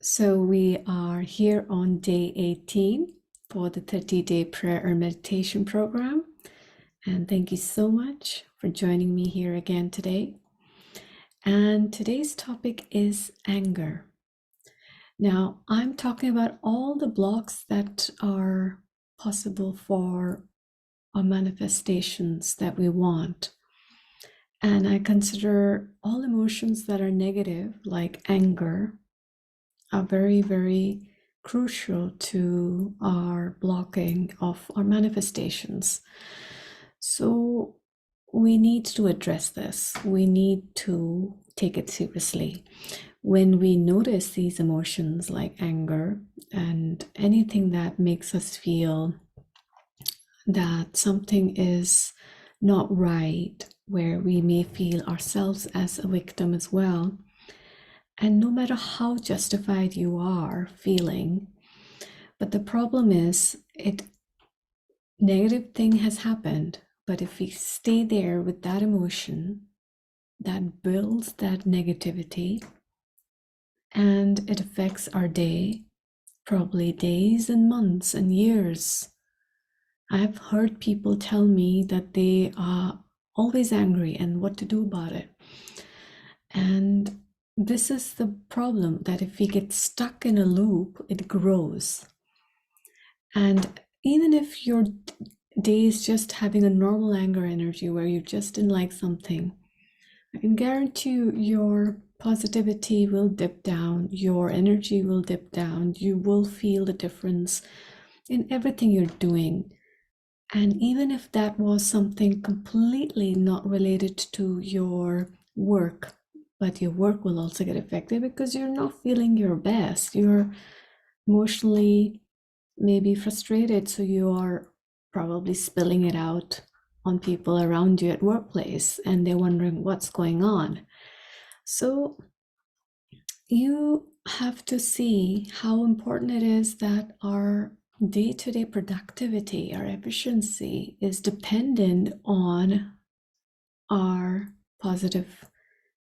So we are here on day 18 for the 30-day prayer and meditation program. And thank you so much for joining me here again today. And today's topic is anger. Now, I'm talking about all the blocks that are possible for our manifestations that we want. And I consider all emotions that are negative, like anger, are very, very crucial to our blocking of our manifestations. So we need to address this. We need to take it seriously. When we notice these emotions like anger and anything that makes us feel that something is not right, where we may feel ourselves as a victim as well, and no matter how justified you are feeling, but the problem is negative thing has happened, but if we stay there with that emotion, that builds that negativity and it affects our day, probably days and months and years. I've heard people tell me that they are always angry and what to do about it. And this is the problem, that if we get stuck in a loop, it grows. And even if your day is just having a normal anger energy where you just didn't like something, I can guarantee you your positivity will dip down, your energy will dip down, you will feel the difference in everything you're doing. And even if that was something completely not related to your work, but your work will also get affected because you're not feeling your best. You're emotionally maybe frustrated, so you are probably spilling it out on people around you at workplace, and they're wondering what's going on. So you have to see how important it is that our day-to-day productivity, our efficiency is dependent on our positive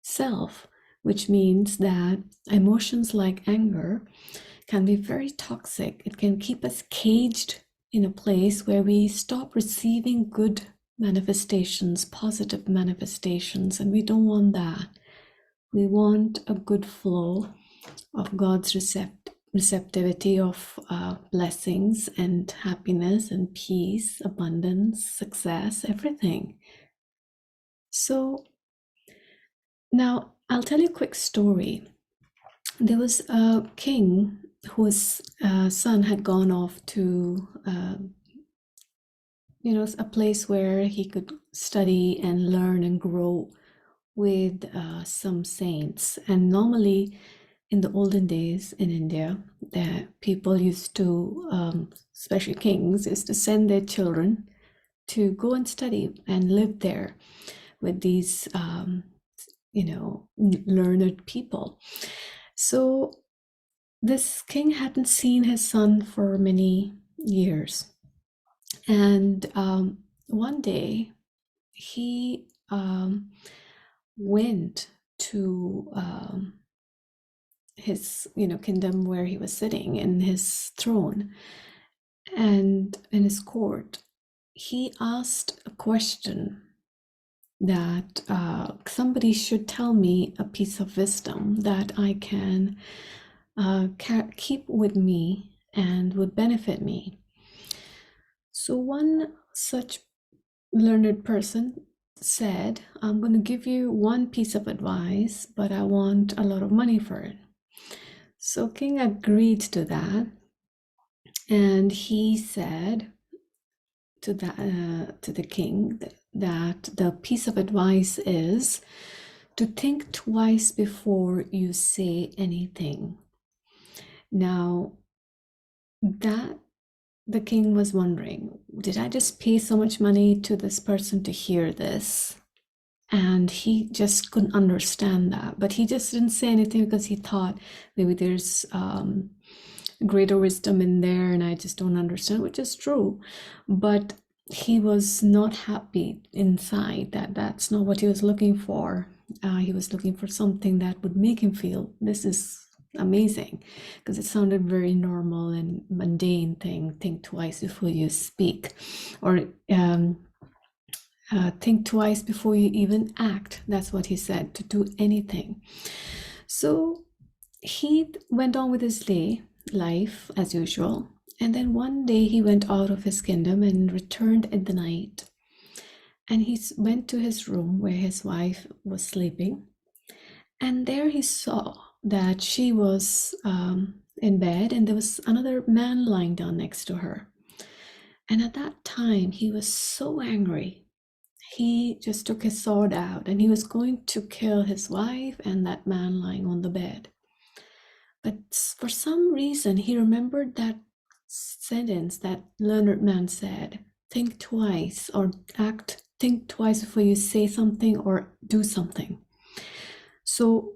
self, which means that emotions like anger can be very toxic. It can keep us caged in a place where we stop receiving good manifestations, positive manifestations, and we don't want that. We want a good flow of God's receptivity of blessings and happiness and peace, abundance, success, everything. So now I'll tell you a quick story. There was a king whose son had gone off to a place where he could study and learn and grow with some saints. And normally in the olden days in India, people used to, especially kings, used to send their children to go and study and live there with these learned people. So this king hadn't seen his son for many years. And one day he went to his kingdom where he was sitting in his throne and in his court. He asked a question that somebody should tell me a piece of wisdom that I can keep with me and would benefit me. So one such learned person said, I'm going to give you one piece of advice, but I want a lot of money for it. So King agreed to that, and he said to the king that the piece of advice is to think twice before you say anything. Now, that the king was wondering, did I just pay so much money to this person to hear this? And he just couldn't understand that. But he just didn't say anything because he thought maybe there's greater wisdom in there and I just don't understand, which is true. But he was not happy inside. That's not what he was looking for. He was looking for something that would make him feel this is amazing because it sounded very normal and mundane thing. Think twice before you speak, or think twice before you even act. That's what he said, to do anything. So he went on with his life as usual. And then one day he went out of his kingdom and returned in the night. And he went to his room where his wife was sleeping. And there he saw that she was in bed and there was another man lying down next to her. And at that time, he was so angry. He just took his sword out and he was going to kill his wife and that man lying on the bed. But for some reason, he remembered that sentence that learned man said, think twice or think twice before you say something or do something. So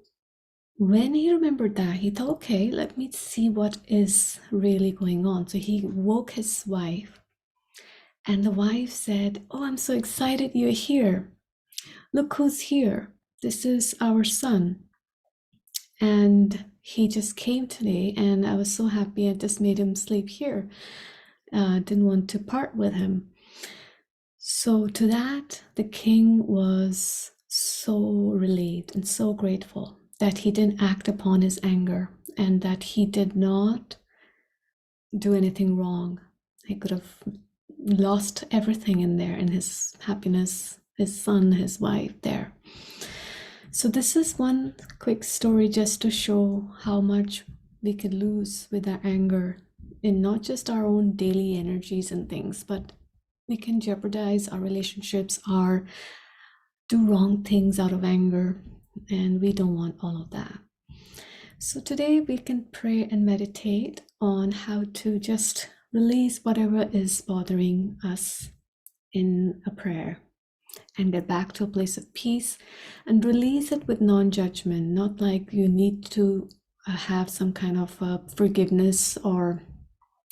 when he remembered that, he thought, okay, let me see what is really going on. So he woke his wife, and the wife said, oh, I'm so excited you're here. Look who's here. This is our son. And he just came today, and I was so happy. I just made him sleep here. Didn't want to part with him. So to that, the king was so relieved and so grateful that he didn't act upon his anger and that he did not do anything wrong. He could have lost everything in there, in his happiness, his son, his wife there. So this is one quick story just to show how much we could lose with our anger in not just our own daily energies and things, but we can jeopardize our relationships, or do wrong things out of anger, and we don't want all of that. So today we can pray and meditate on how to just release whatever is bothering us in a prayer and get back to a place of peace and release it with non-judgment, not like you need to have some kind of forgiveness, or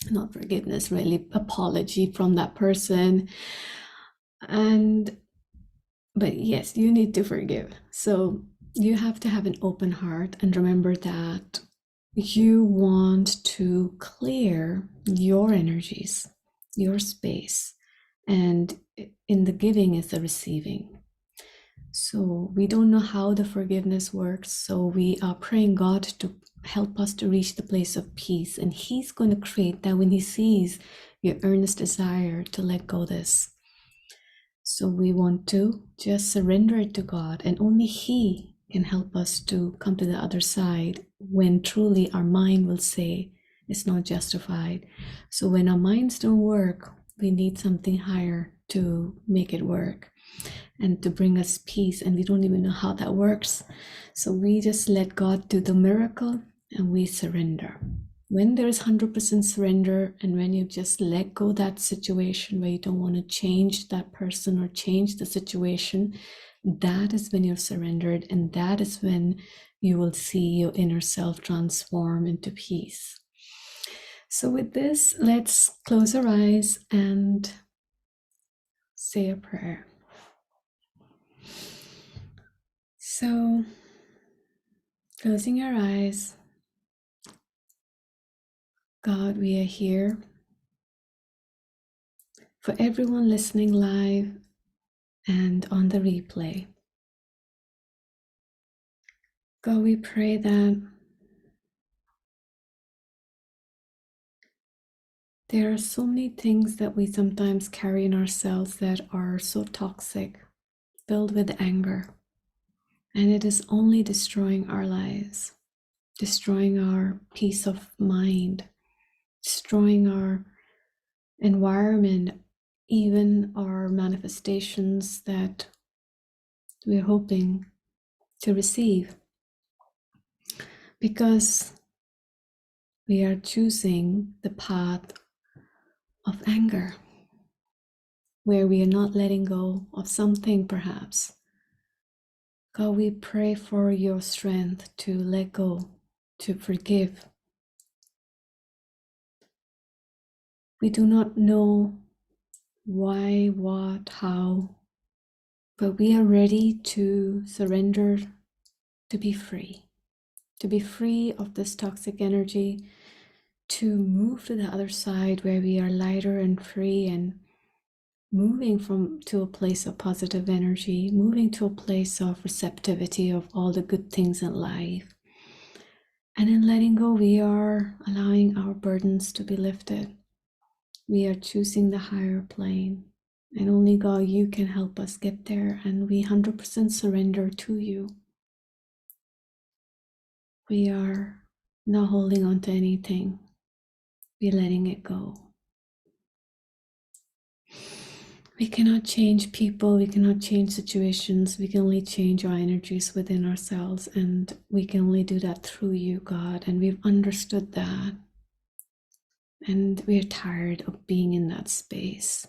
not forgiveness, really apology from that person. But yes, you need to forgive. So you have to have an open heart and remember that you want to clear your energies, your space, and in the giving is the receiving. So we don't know how the forgiveness works, so we are praying God to help us to reach the place of peace, and he's going to create that when he sees your earnest desire to let go of this. So we want to just surrender it to God, and only he can help us to come to the other side when truly our mind will say it's not justified. So when our minds don't work, we need something higher to make it work and to bring us peace, and we don't even know how that works. So we just let God do the miracle and we surrender. When there is 100% surrender, and when you just let go that situation where you don't want to change that person or change the situation, that is when you're surrendered, and that is when you will see your inner self transform into peace. So with this, let's close our eyes and say a prayer. So, closing our eyes, God, we are here. For everyone listening live and on the replay, God, we pray that there are so many things that we sometimes carry in ourselves that are so toxic, filled with anger, and it is only destroying our lives, destroying our peace of mind, destroying our environment, even our manifestations that we're hoping to receive, because we are choosing the path of anger, where we are not letting go of something perhaps. God, we pray for your strength to let go, to forgive. We do not know why, what, how, but we are ready to surrender, to be free, to be free of this toxic energy, to move to the other side where we are lighter and free and moving to a place of positive energy, moving to a place of receptivity of all the good things in life. And in letting go, we are allowing our burdens to be lifted. We are choosing the higher plane. And only God, you can help us get there. And we 100% surrender to you. We are not holding on to anything. We're letting it go. We cannot change people. We cannot change situations. We can only change our energies within ourselves. And we can only do that through you, God. And we've understood that. And we're tired of being in that space.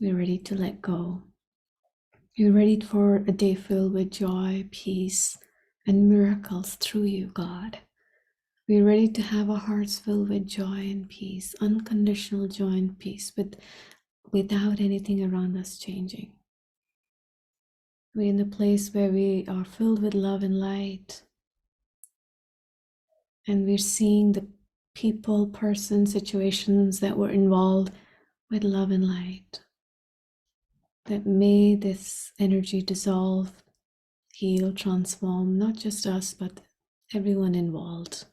We're ready to let go. We're ready for a day filled with joy, peace, and miracles through you, God. We're ready to have our hearts filled with joy and peace, unconditional joy and peace, without anything around us changing. We're in a place where we are filled with love and light. And we're seeing the people, person, situations that were involved with love and light. That may this energy dissolve, heal, transform, not just us, but everyone involved.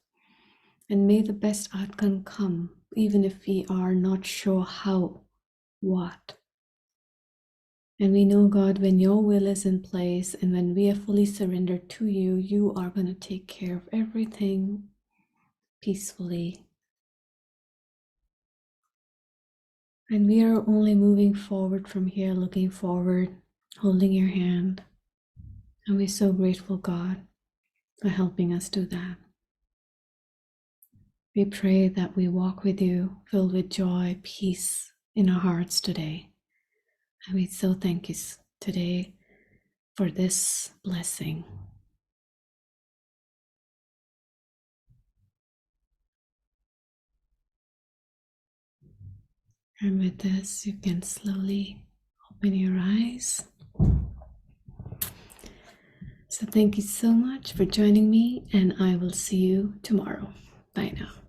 And may the best outcome come, even if we are not sure how, what. And we know, God, when your will is in place and when we are fully surrendered to you, you are going to take care of everything peacefully. And we are only moving forward from here, looking forward, holding your hand. And we're so grateful, God, for helping us do that. We pray that we walk with you, filled with joy, peace in our hearts today. And we so thank you today for this blessing. And with this, you can slowly open your eyes. So thank you so much for joining me, and I will see you tomorrow. Bye now.